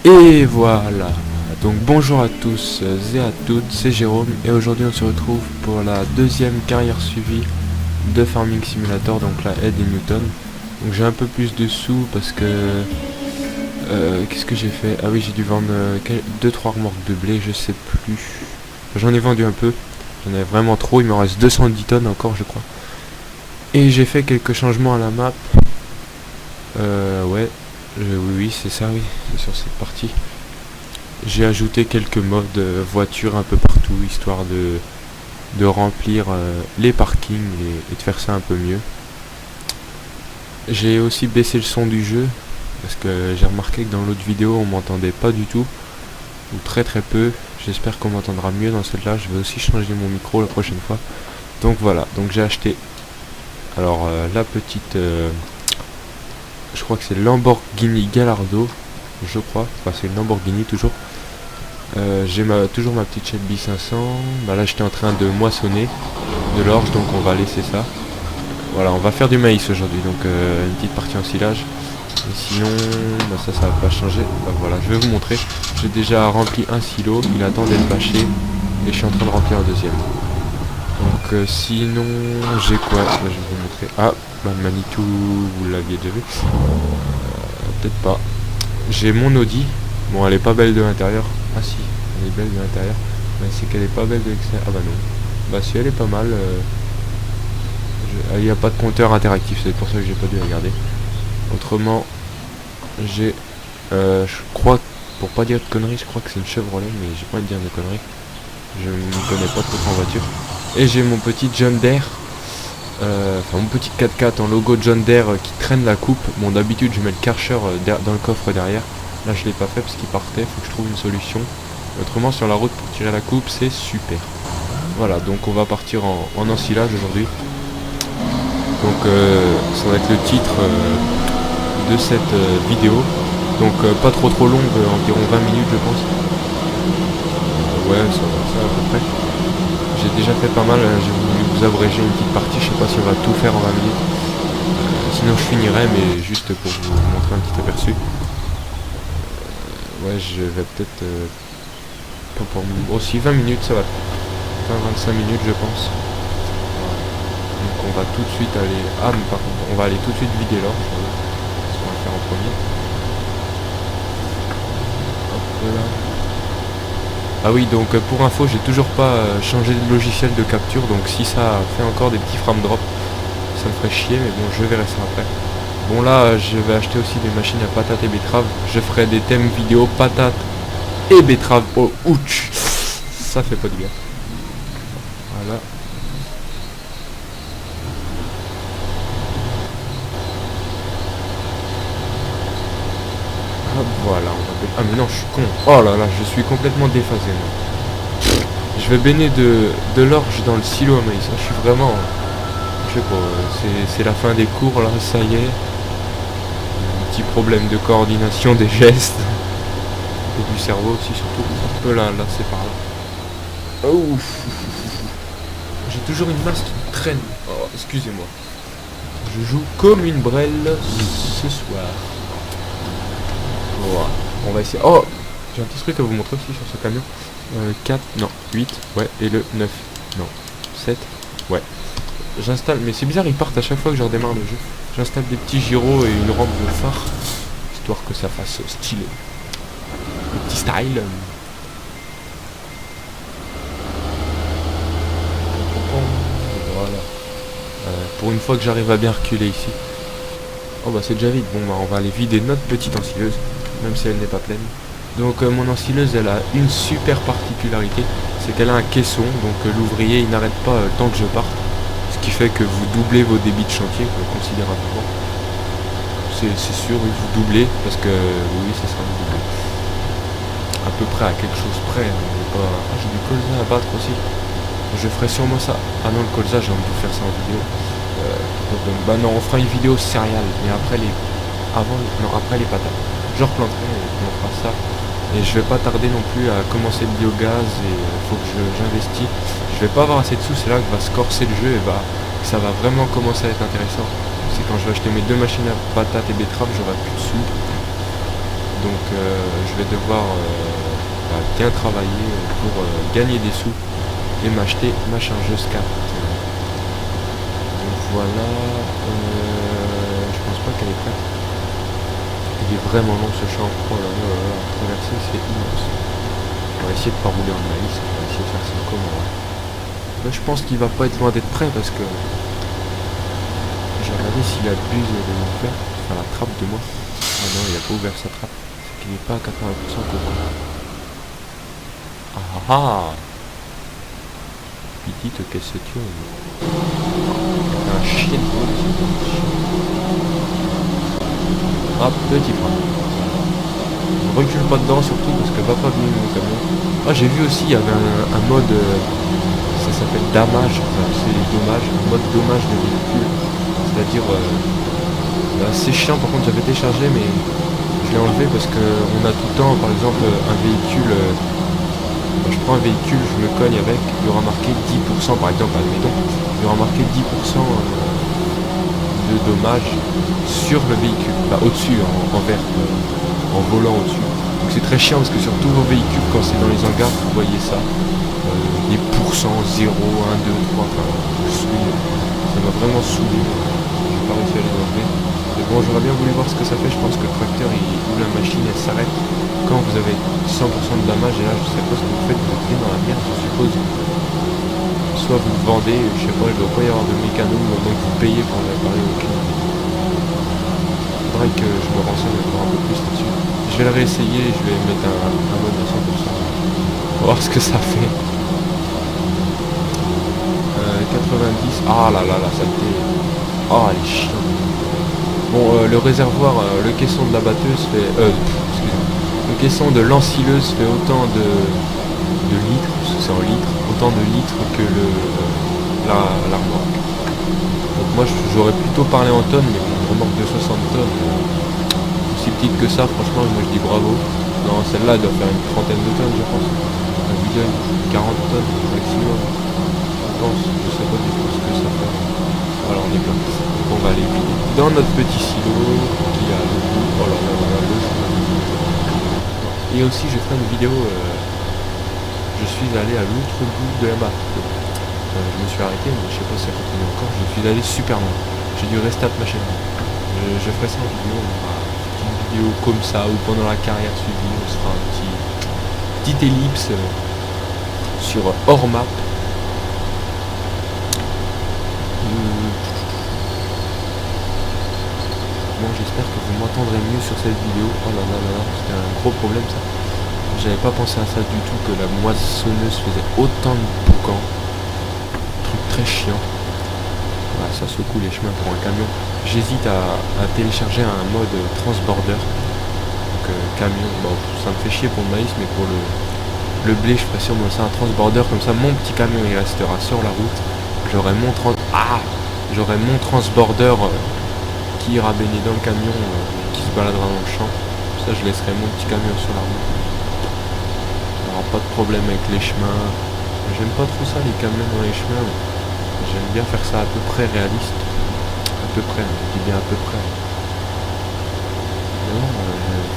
Et voilà, donc bonjour à tous et à toutes, c'est Jérôme et aujourd'hui on se retrouve pour la deuxième carrière suivie de Farming Simulator, donc la Head et Newton. Donc j'ai un peu plus de sous parce que... qu'est-ce que j'ai fait? Ah oui, j'ai dû vendre 2-3 remorques de blé, je sais plus. J'en ai vendu un peu, j'en ai vraiment trop, il me reste 210 tonnes encore je crois. Et j'ai fait quelques changements à la map. Ouais, oui, c'est ça, oui, c'est sur cette partie. J'ai ajouté quelques modes voitures un peu partout, histoire de remplir les parkings et de faire ça un peu mieux. J'ai aussi baissé le son du jeu, parce que j'ai remarqué que dans l'autre vidéo on m'entendait pas du tout, ou très peu. J'espère qu'on m'entendra mieux dans celle-là. Je vais aussi changer mon micro la prochaine fois. Donc voilà, donc j'ai acheté alors la petite... je crois que c'est Lamborghini Gallardo, je crois, enfin c'est une Lamborghini toujours. J'ai toujours ma petite Shelby 500. Bah là j'étais en train de moissonner de l'orge, donc on va laisser ça. Voilà, on va faire du maïs aujourd'hui, donc une petite partie en silage. Et sinon, bah ça va pas changer. Bah voilà, je vais vous montrer. J'ai déjà rempli un silo, il attend d'être bâché et je suis en train de remplir un deuxième. Donc sinon, j'ai quoi? Bah, je vais vous montrer. Ah, bah Manitou, vous l'aviez déjà vu. Peut-être pas. J'ai mon Audi. Bon, elle est pas belle de l'intérieur. Ah si, elle est belle de l'intérieur. Mais c'est qu'elle est pas belle de l'extérieur. Ah bah non. Bah si, elle est pas mal. Il n'y a pas de compteur interactif, c'est pour ça que j'ai pas dû la garder. Autrement, j'ai... je crois, pour pas dire de conneries, je crois que c'est une Chevrolet, mais j'ai pas envie de dire de conneries. Je ne connais pas trop en voiture. Et j'ai mon petit John Deere. Enfin mon petit 4x4 en logo John Deere qui traîne la coupe. Bon, d'habitude je mets le Karcher dans le coffre derrière. Là je l'ai pas fait parce qu'il partait, faut que je trouve une solution. Autrement sur la route pour tirer la coupe c'est super. Voilà, donc on va partir en ensilage aujourd'hui. Donc ça va être le titre de cette vidéo. Donc pas trop longue, environ 20 minutes je pense. Ouais, ça à peu près. J'ai déjà fait pas mal, j'ai voulu vous abréger une petite partie, je sais pas si on va tout faire en 20 minutes. Sinon je finirai, mais juste pour vous montrer un petit aperçu. Ouais, je vais peut-être... aussi 20 minutes, ça va. 20-25 minutes je pense. Donc on va tout de suite aller... Ah mais par contre, on va aller tout de suite vider l'orge. On va le faire en premier. Hop là. Ah oui, donc pour info, j'ai toujours pas changé de logiciel de capture, donc si ça fait encore des petits frame drop, ça me ferait chier, mais bon, je verrai ça après. Bon là, je vais acheter aussi des machines à patates et betteraves. Je ferai des thèmes vidéo patates et betteraves. Oh, ouch, ça fait pas du bien. Voilà. Hop, voilà, on va... Ah mais non, je suis con. Oh là là, je suis complètement déphasé, moi. Je vais baigner de l'orge dans le silo à maïs. Je suis vraiment... Je sais pas, c'est la fin des cours là, ça y est. Un petit problème de coordination des gestes. Et du cerveau aussi surtout. Un peu là, c'est par là. Oh, j'ai toujours une masse qui traîne. Oh, excusez-moi. Je joue comme une brêle ce soir. Voilà. On va essayer. Oh, j'ai un petit truc à vous montrer aussi sur ce camion. 4, non, 8, ouais, et le 9, non, 7, ouais. J'installe, mais c'est bizarre, ils partent à chaque fois que je redémarre le jeu. J'installe des petits gyros et une rampe de phare, histoire que ça fasse stylé. Le petit style. Voilà. Pour une fois que j'arrive à bien reculer ici. Oh bah c'est déjà vide, bon bah on va aller vider notre petite ensileuse, même si elle n'est pas pleine. Donc mon ensileuse elle a une super particularité, c'est qu'elle a un caisson, donc l'ouvrier il n'arrête pas tant que je parte. Ce qui fait que vous doublez vos débits de chantier considérablement. C'est sûr, oui, vous doublez, parce que oui, ça sera doublé. À peu près à quelque chose près, mais pas... Ah, j'ai du colza à battre aussi. Je ferai sûrement ça. Ah non, le colza, j'ai envie de faire ça en vidéo. Bah non, on fera une vidéo céréales, mais après les... après les patates. Je replanterai et on fera ça. Et je vais pas tarder non plus à commencer le biogaz et faut que j'investis. Je vais pas avoir assez de sous, c'est là que va se corser le jeu et ça va vraiment commencer à être intéressant. c'est quand je vais acheter mes 2 machines à patates et betteraves, j'aurai plus de sous. Donc je vais devoir bien travailler pour gagner des sous et m'acheter ma chargeuse carte. Donc voilà, je pense pas qu'elle est prête. Il est vraiment long ce champ. Oh là là, là, traverser c'est immense. On va essayer de pas rouler en maïs, on va essayer de faire ça comment. Là, je pense qu'il va pas être loin d'être prêt parce que j'ai regardé s'il abuse de l'ouvert, enfin la trappe de moi. Ah non, il a pas ouvert sa trappe. C'est qu'il n'est pas à 80% coco. Ah ah ah. Petite question. Un chien de bois. Ah, petit frein. Je recule pas dedans surtout parce que va pas bien mon camion. Ah, j'ai vu aussi, il y avait un mode, ça s'appelle damage, enfin, c'est dommage, un mode dommage de véhicule. C'est-à-dire, c'est chiant, par contre j'avais téléchargé mais je l'ai enlevé parce qu'on a tout le temps, par exemple, un véhicule, je prends un véhicule, je me cogne avec, il y aura marqué 10%, par exemple, admettons, il y aura marqué 10% de dommages sur le véhicule, au-dessus, en vert, en volant au-dessus. Donc c'est très chiant parce que sur tous vos véhicules, quand c'est dans les hangars, vous voyez ça. Les pourcents 0, 1, 2, 3, enfin, ça m'a vraiment saoulé. J'ai pas réussi à les enlever. Mais bon, j'aurais bien voulu voir ce que ça fait. Je pense que le tracteur ou la machine elle s'arrête quand vous avez 100% de dommages. Et là, je sais pas ce que vous faites, vous êtes dans la merde, je suppose. Soit vous le vendez, je sais pas, il doit pas y avoir de mécano, ou au moins que vous payez pour réparer au client. Faudrait que je me renseigne encore un peu plus là-dessus. Je vais le réessayer, je vais mettre un mode de 100%. On va voir ce que ça fait. 90. Ah là là, la saleté. Ah, elle est chiante. Bon, le réservoir, le caisson de la batteuse fait... excusez-moi. Le caisson de l'ensileuse fait autant de litres, parce que c'est en litres, autant de litres que la remorque. Donc moi j'aurais plutôt parlé en tonnes, mais une remorque de 60 tonnes, aussi petite que ça, franchement moi je dis bravo. Non, celle-là elle doit faire une trentaine de tonnes je pense. La bidonne, 40 tonnes maximum. Je pense, je sais pas du tout ce que ça fait. Voilà, on est plein. Donc on va aller vider dans notre petit silo qui a le bout. Oh là là là là, le chemin. Et aussi je ferai une vidéo, je suis allé à l'autre bout de la map. Je me suis arrêté, mais je sais pas si ça continue encore. Je suis allé super loin. J'ai dû restart ma chaîne. Je ferai ça en vidéo. Une vidéo comme ça, ou pendant la carrière suivie, on sera un petit ellipse sur hors map. Bon, j'espère que vous m'entendrez mieux sur cette vidéo. Oh là là là là, c'était un gros problème ça. J'avais pas pensé à ça du tout, que la moissonneuse faisait autant de boucan. Truc très chiant. Voilà, ça secoue les chemins pour un camion. J'hésite à télécharger un mode transborder. Donc camion, bon, ça me fait chier pour le maïs, mais pour le blé, je ferai sûrement ça, un transborder. Comme ça, mon petit camion, il restera sur la route. J'aurai mon transborder qui ira baigner dans le camion, qui se baladera dans le champ. Ça, je laisserai mon petit camion sur la route. Il n'y aura pas de problème avec les chemins. J'aime pas trop ça, les camions dans les chemins. J'aime bien faire ça à peu près réaliste. À peu près, je dis bien à peu près. Mais non,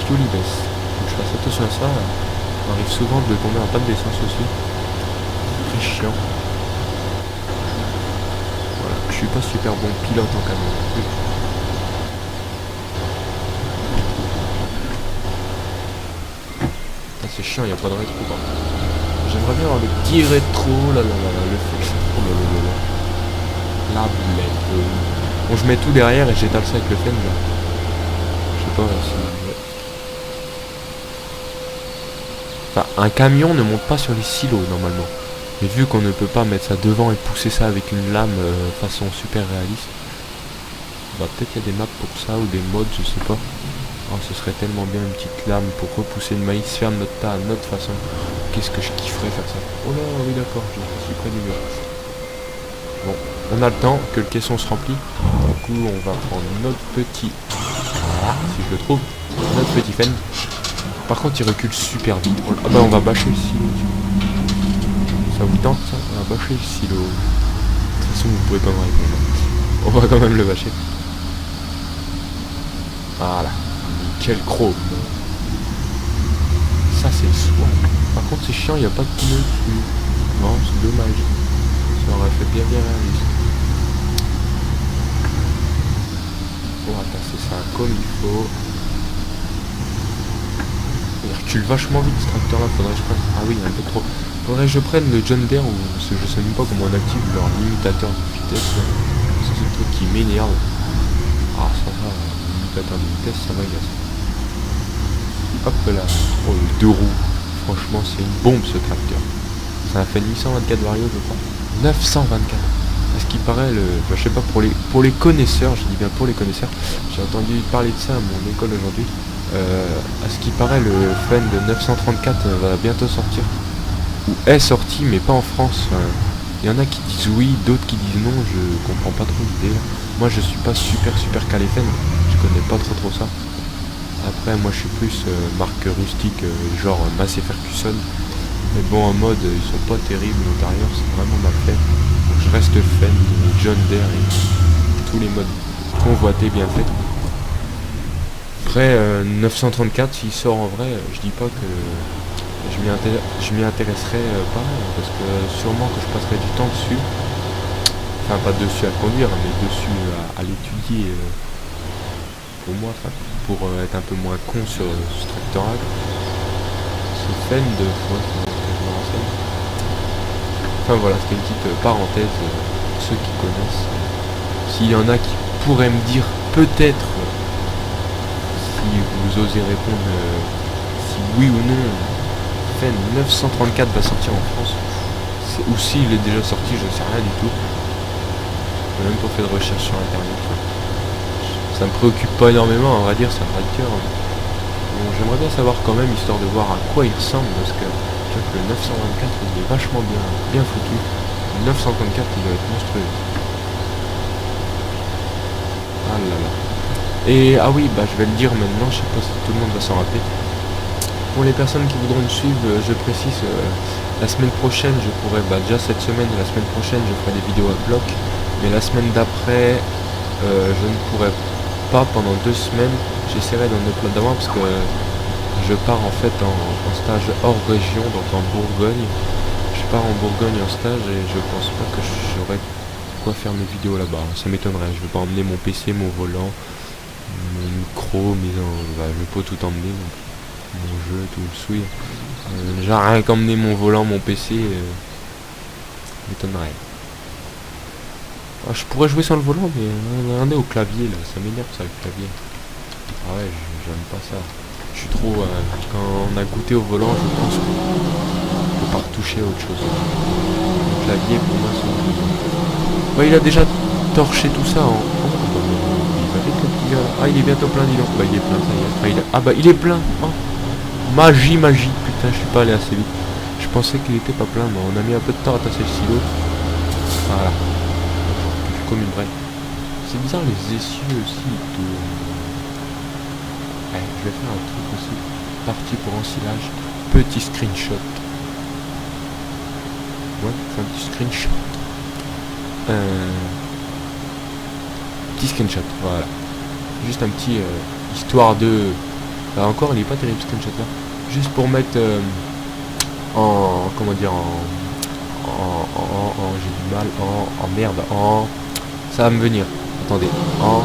fuel il baisse. Donc je fasse attention à ça. On arrive souvent de tomber en panne d'essence aussi. Très chiant. Voilà, je suis pas super bon pilote en camion. C'est chiant, il n'y a pas de rétro par contre. J'aimerais bien avoir le petit rétro, là, le flex. Oh là là là là. La boulette. Bon, je mets tout derrière et j'étale ça avec le fen là. Je sais pas si... Enfin, un camion ne monte pas sur les silos normalement. Mais vu qu'on ne peut pas mettre ça devant et pousser ça avec une lame façon super réaliste, bah peut-être il y a des maps pour ça ou des mods, je sais pas. Oh, ce serait tellement bien une petite lame pour repousser le maïs, faire notre tas à notre façon. Qu'est-ce que je kifferais faire ça. Oh là, oui d'accord, je suis près du mur. Bon, on a le temps que le caisson se remplit. Du coup, on va prendre notre petit... Voilà, si je le trouve. Notre petit fen. Par contre, il recule super vite. Ah bah on va bâcher le silo. Ça vous tente ça? On va bâcher le silo. De toute façon, vous pouvez pas me répondre. On va quand même le bâcher. Voilà. Nickel chrome. Ça c'est le soin. Par contre c'est chiant, il n'y a pas de pneus dessus. Non, c'est dommage. Ça aurait fait bien réaliste. On va passer ça comme il faut. Il recule vachement vite ce tracteur là, faudrait que je prenne. Ah oui, un peu trop. Faudrait que je prenne le John Deere ou je sais même pas comment on active leur limitateur de vitesse. Là. Ça c'est le truc qui m'énerve. Ah ça va, le limitateur de vitesse ça m'agace. Hop là. Oh le 2 roues. Franchement c'est une bombe ce tracteur. Ça a fait 824 varios je crois. 924. À ce qui paraît, je sais pas, pour les connaisseurs, je dis bien pour les connaisseurs, j'ai entendu parler de ça à mon école aujourd'hui. À ce qui paraît, le Fun de 934 va bientôt sortir. Ou est sorti, mais pas en France. Il y en a qui disent oui, d'autres qui disent non, je comprends pas trop l'idée. Moi je suis pas super calé Fun, je connais pas trop ça. Après moi je suis plus marque rustique, genre Massey Ferguson. Mais bon en mode ils sont pas terribles l'intérieur, c'est vraiment mal fait. Donc je reste fan de John Deere et tous les modes convoités bien faits. Après 934 s'il sort en vrai, je dis pas que je m'y intéresserai pas, parce que sûrement que je passerai du temps dessus. Enfin pas dessus à le conduire, mais dessus à l'étudier pour moi, pour être un peu moins con sur ce tracteur-là. C'est fan de fois que je me renseigne. Enfin voilà, c'était une petite parenthèse pour ceux qui connaissent. S'il y en a qui pourraient me dire peut-être si vous osez répondre si oui ou non Fen 934 va sortir en France, ou s'il est déjà sorti, je ne sais rien du tout. J'ai même pas fait de recherche sur internet. Ça me préoccupe pas énormément, on va dire, c'est un tracteur. Bon, j'aimerais bien savoir quand même, histoire de voir à quoi il ressemble, parce que le 924 il est vachement bien foutu. Le 934 il doit être monstrueux. Ah là là. Et ah oui, bah je vais le dire maintenant, je sais pas si tout le monde va s'en rappeler. Pour les personnes qui voudront me suivre, je précise, la semaine prochaine je pourrai, déjà cette semaine et la semaine prochaine je ferai des vidéos à bloc. Mais la semaine d'après, je ne pourrai pas pendant 2 semaines. J'essaierai d'en être là d'avant parce que je pars en fait en stage hors région, donc en Bourgogne. Je pars en Bourgogne en stage et je pense pas que j'aurai quoi faire mes vidéos là-bas. Ça m'étonnerait, je vais pas emmener mon PC, mon volant, mon micro, je vais pas tout emmener, mon jeu, tout le souille. J'ai rien qu'emmener mon volant, mon PC, m'étonnerait. Ah, je pourrais jouer sans le volant, mais on est au clavier là, ça m'énerve ça le clavier. Ah ouais, j'aime pas ça. Je suis trop... quand on a goûté au volant, je pense qu'on ne peut pas retoucher à autre chose. Le clavier, pour moi, c'est... Ouais, il a déjà torché tout ça en... Ah, il est bientôt plein, dis donc. Bah, il est plein, ça y est. Ah, bah, il est plein. Oh. Magie. Putain, je suis pas allé assez vite. Je pensais qu'il était pas plein, mais on a mis un peu de temps à tasser le silo. Voilà. Je suis comme une vraie. C'est bizarre, les essieux aussi. Je vais faire un truc aussi. Parti pour ensilage. Petit screenshot. Ouais, je fais un petit screenshot. Petit screenshot, voilà. Juste un petit histoire de... Là encore, il est pas terrible ce screenshot là. Juste pour mettre en... Comment dire, j'ai du mal, merde, ça va me venir. Attendez, en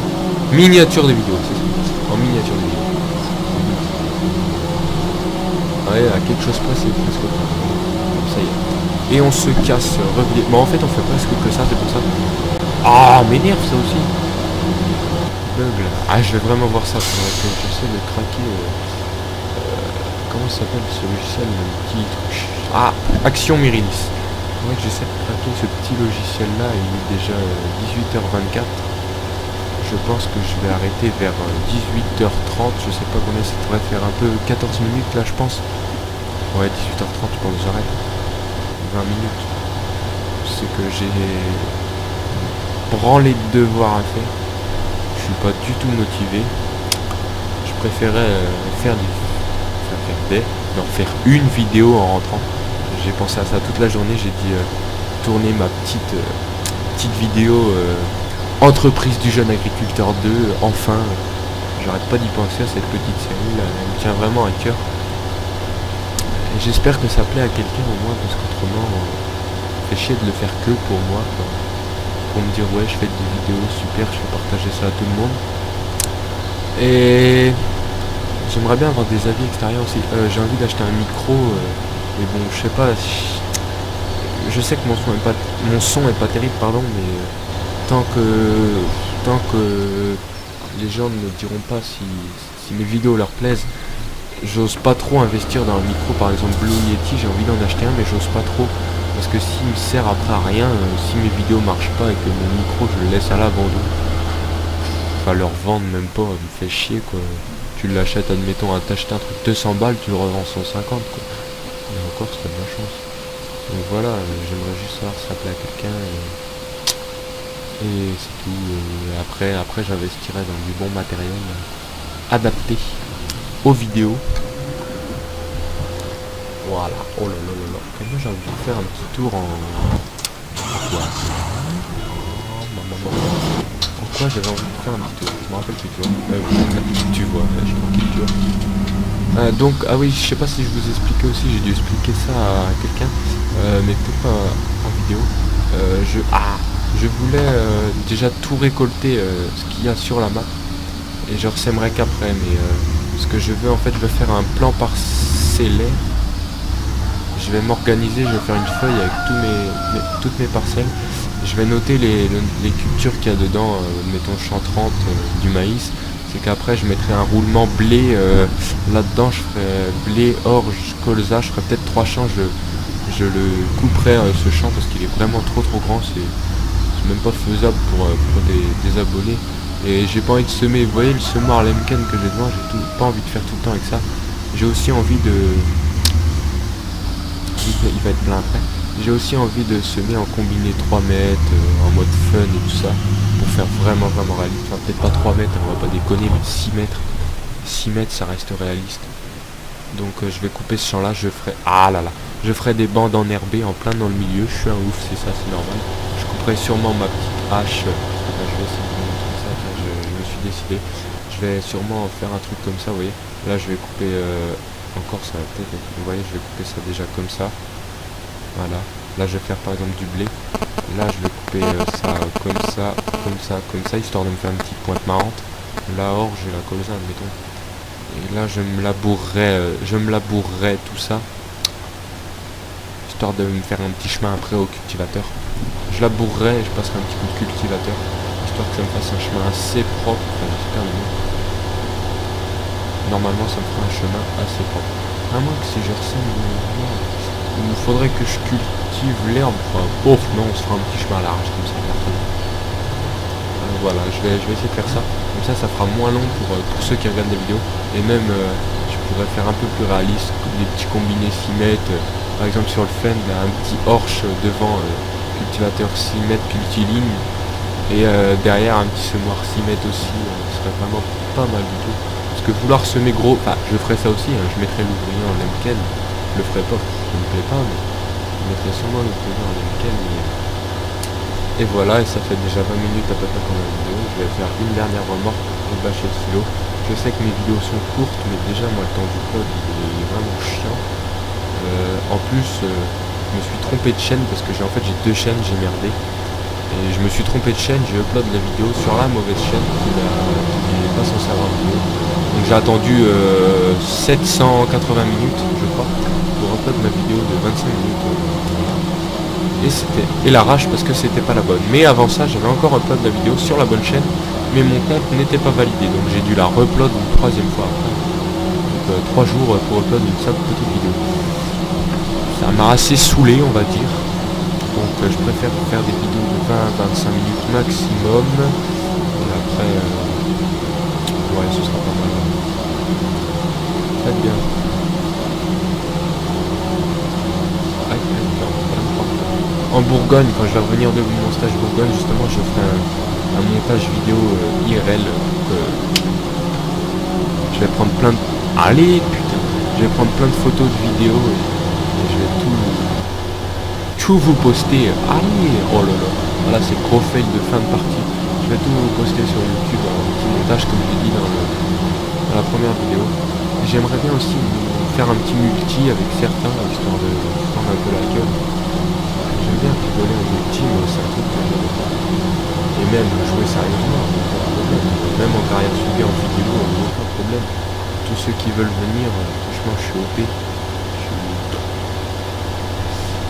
miniature de vidéo, c'est ça. En miniature de vidéo. Ouais, à quelque chose près, c'est presque pas. Ça y est. Et on se casse, revenez. Mais en fait, on fait presque que ça, c'est pour ça. Ah, m'énerve ça aussi. Bug là. Ah, je vais vraiment voir ça. J'essaie de craquer. Comment ça s'appelle ce logiciel, le petit truc. Ah, Action Mirilis. Ouais, j'essaie de craquer ce petit logiciel là. Il est déjà 18h24. Je pense que je vais arrêter vers 18h30. Je sais pas combien ça devrait faire, un peu 14 minutes là, je pense. Ouais, 18h30, je pense que j'arrête. 20 minutes. C'est que j'ai branlé de devoirs à faire. Je suis pas du tout motivé. Je préférais faire une vidéo en rentrant. J'ai pensé à ça toute la journée. J'ai dit tourner ma petite vidéo entreprise du jeune agriculteur 2. Enfin, j'arrête pas d'y penser à cette petite série là, elle me tient vraiment à cœur. Et j'espère que ça plaît à quelqu'un au moins, parce qu'autrement, ça fait chier de le faire que pour moi, quoi. Pour me dire ouais, je fais des vidéos super, je vais partager ça à tout le monde. Et j'aimerais bien avoir des avis extérieurs aussi. J'ai envie d'acheter un micro, mais bon, je sais pas. Je sais que mon son est pas terrible, pardon, mais tant que les gens ne me diront pas si mes vidéos leur plaisent, j'ose pas trop investir dans un micro. Par exemple, Blue Yeti, j'ai envie d'en acheter un, mais j'ose pas trop, parce que s'il me sert après à rien, si mes vidéos marchent pas et que mon micro je le laisse à l'abandon, enfin leur vendre même pas, me fait chier quoi. Tu l'achètes, admettons, t'achètes un truc 200 balles, tu le revends 150 quoi. Et encore, c'est de la chance. Donc voilà, j'aimerais juste savoir si ça plaît à quelqu'un, et c'est tout. Après j'investirai dans du bon matériel adapté aux vidéos. Voilà, oh là là là là. Et moi j'ai envie de faire un petit tour en quoi? En quoi j'avais envie de faire un petit tour? Je me rappelle plus, tu vois. Tu vois, je suis tranquille, tu vois. Donc, ah oui, je sais pas si je vous expliquais aussi, j'ai dû expliquer ça à quelqu'un, mais peut-être pas en vidéo. Je voulais déjà tout récolter ce qu'il y a sur la map, et je ressèmerai qu'après, mais ce que je veux en fait, je vais faire un plan parcellaire. Je vais m'organiser, je vais faire une feuille avec toutes mes parcelles. Je vais noter les cultures qu'il y a dedans, mettons champ 30 du maïs. C'est qu'après je mettrai un roulement blé là-dedans, je ferai blé, orge, colza, je ferai peut-être 3 champs, je le couperai ce champ parce qu'il est vraiment trop grand, c'est même pas faisable pour des abonnés. Et j'ai pas envie de semer, vous voyez le semoir Lemken que j'ai devant, j'ai pas envie de faire tout le temps avec ça. J'ai aussi envie de... Il va être plein après. J'ai aussi envie de semer en combiné 3 mètres, en mode fun et tout ça, pour faire vraiment réaliste. Enfin, peut-être pas 3 mètres, on va pas déconner, mais 6 mètres. 6 mètres, ça reste réaliste. Donc je vais couper ce champ là, je ferai des bandes enherbées en plein dans le milieu. Je suis un ouf, c'est ça, c'est normal. Je couperai sûrement ma petite hache. Là, je vais essayer de vous montrer ça, là, je me suis décidé. Je vais sûrement faire un truc comme ça, vous voyez. Là je vais couper encore ça va peut-être, vous voyez, je vais couper ça déjà comme ça. Voilà, là je vais faire par exemple du blé. Là je vais couper ça comme ça, comme ça, comme ça, histoire de me faire une petite pointe marrante. La orge et la colza, admettons. Et là je me labourerai tout ça, histoire de me faire un petit chemin après au cultivateur. Je labourerai et je passerai un petit coup de cultivateur, histoire que ça me fasse un chemin assez propre, enfin, j'espère le mieux. Normalement ça me fera un chemin assez propre. À moins que si je ressème, il faudrait que je cultive l'herbe. Enfin, non, on se fera un petit chemin à l'arrache comme ça. Voilà, je vais essayer de faire ça. Comme ça fera moins long pour ceux qui regardent des vidéos. Et même, je pourrais faire un peu plus réaliste, des petits combinés 6 mètres. Par exemple sur le Fen, un petit Horsch devant, cultivateur 6 mètres, cultiligne. Et derrière un petit semoir 6 mètres aussi, ce serait vraiment pas mal du tout. Parce que vouloir semer gros, enfin je ferai ça aussi, hein, je mettrai l'ouvrier en Lemken, je le ferai pas, ça me plaît pas, mais je mettrai sûrement l'ouvrier en Lemken. Et voilà, et ça fait déjà 20 minutes à peu près qu'on a la vidéo. Je vais faire une dernière remorque pour bâcher le silo. Je sais que mes vidéos sont courtes, mais déjà moi le temps du upload il est vraiment chiant. En plus, je me suis trompé de chaîne parce que j'ai 2 chaînes, j'ai merdé. Et je me suis trompé de chaîne, j'ai upload la vidéo sur la mauvaise chaîne qui n'est pas censée avoir de vidéo. Donc j'ai attendu 780 minutes, je crois, pour upload ma vidéo de 25 minutes. Et la rage parce que c'était pas la bonne. Mais avant ça, j'avais encore upload la vidéo sur la bonne chaîne, mais mon compte n'était pas validé. Donc j'ai dû la re-upload une 3e fois après. Donc 3 jours pour upload une simple petite vidéo. Ça m'a assez saoulé, on va dire. Donc je préfère faire des vidéos de 20-25 minutes maximum. Et après, ouais, ce sera pas mal. Très bien. En Bourgogne, quand je vais revenir de mon stage Bourgogne, justement, je ferai un montage vidéo IRL. Je vais prendre plein de... Allez, putain. Je vais prendre plein de photos de vidéos et je vais tout vous poster. Allez, oh là là. Voilà, c'est gros fail de fin de partie. Je vais tout vous poster sur YouTube, un petit montage comme j'ai dit la première vidéo. J'aimerais bien aussi faire un petit multi avec certains, histoire de prendre un peu la gueule. J'aime bien rigoler en multi, mais c'est un truc que j'aime pas. Et même jouer sérieusement, aucun problème. Même en carrière suivie en vidéo, aucun problème. Tous ceux qui veulent venir, franchement je suis OP.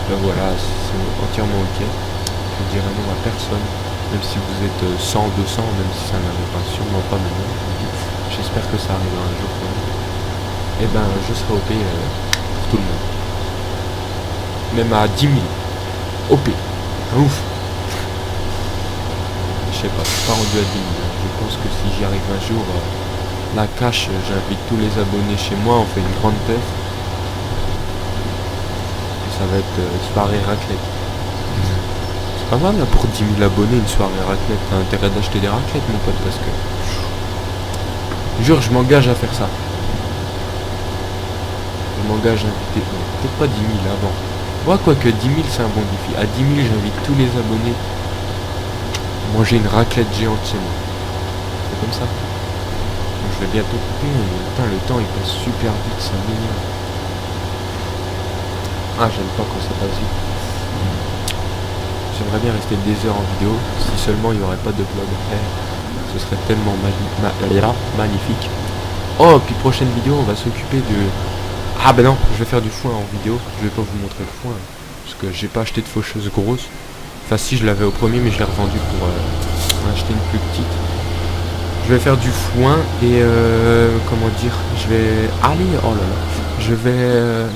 Là voilà, c'est entièrement ok. Je dirais non à personne. Même si vous êtes 100, 200, même si ça n'arrivera sûrement pas maintenant, je vous dis. J'espère que ça arrivera un jour quand même. Et ben je serai OP pour tout le monde. Même à 10 000. OP. Ouf. Je sais pas, je suis pas rendu à 10 000. Je pense que si j'y arrive un jour, la cash, j'invite tous les abonnés chez moi, on fait une grande teuf. Et ça va être soirée raclette. C'est pas mal là pour 10 000 abonnés, une soirée raclette. T'as intérêt d'acheter des raclettes mon pote parce que... Jure, je m'engage à faire ça. Je m'engage à inviter, peut-être pas 10 000 avant. Moi, quoique 10 000 c'est un bon défi. À 10 000 j'invite tous les abonnés à manger une raclette géante chez moi. C'est comme ça. Donc, je vais bientôt couper. Putain, le temps il passe super vite, c'est mignon. Ah, j'aime pas quand ça passe vite. J'aimerais bien rester des heures en vidéo. Si seulement il n'y aurait pas de vlog à faire. Ce serait tellement magnifique. Oh, puis prochaine vidéo, on va s'occuper de... Ah ben non, je vais faire du foin en vidéo. Je vais pas vous montrer le foin. Parce que j'ai pas acheté de faucheuse grosse. Enfin si, je l'avais au premier, mais je l'ai revendu pour acheter une plus petite. Je vais faire du foin et comment dire, je vais... Allez, oh là là. Je vais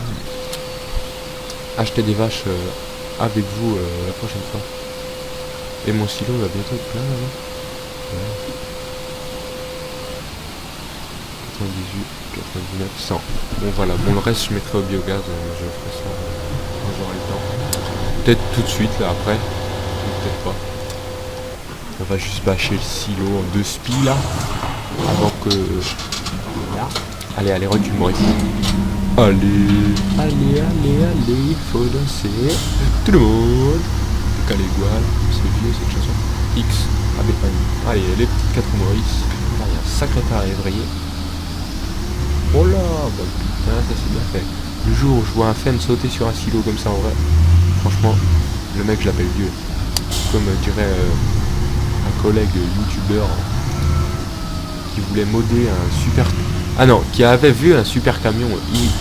acheter des vaches avec vous la prochaine fois. Et mon silo va bientôt être plein là. Ouais. 98, 99, 100. Bon voilà, bon le reste je mettrai au biogaz, je ferai ça quand j'aurai le temps. Peut-être tout de suite là après, ou peut-être pas. On va juste bâcher le silo en 2 spies là, avant que... Là. Allez, allez, recule Maurice. Allez, allez, allez, allez, il faut danser. Tout le monde. Calé igual, c'est vieux cette chanson. X, AB. Allez, les petites 4 Maurice. Là, il y a un sacré taré évrayé. Oh là, bah putain, ça c'est bien fait. Le jour où je vois un fan sauter sur un silo comme ça en vrai, franchement, le mec je l'appelle Dieu. Comme dirait un collègue youtubeur qui voulait modder un super... Ah non, qui avait vu un super camion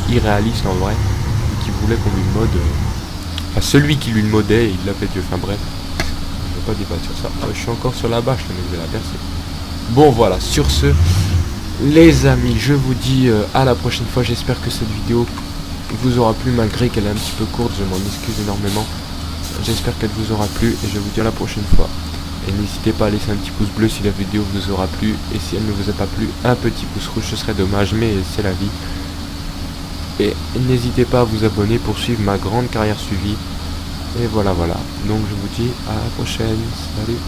irréaliste en vrai, et qui voulait qu'on lui mode... Enfin, celui qui lui le modait, il l'appelait Dieu. Enfin bref, je vais pas débattre sur ça. Ah, je suis encore sur la bâche, le mec de la percer. Bon voilà, sur ce... Les amis, je vous dis à la prochaine fois. J'espère que cette vidéo vous aura plu malgré qu'elle est un petit peu courte. Je m'en excuse énormément. J'espère qu'elle vous aura plu et je vous dis à la prochaine fois. Et n'hésitez pas à laisser un petit pouce bleu si la vidéo vous aura plu. Et si elle ne vous a pas plu, un petit pouce rouge, ce serait dommage, mais c'est la vie. Et n'hésitez pas à vous abonner pour suivre ma grande carrière suivie. Et voilà, voilà. Donc je vous dis à la prochaine. Salut.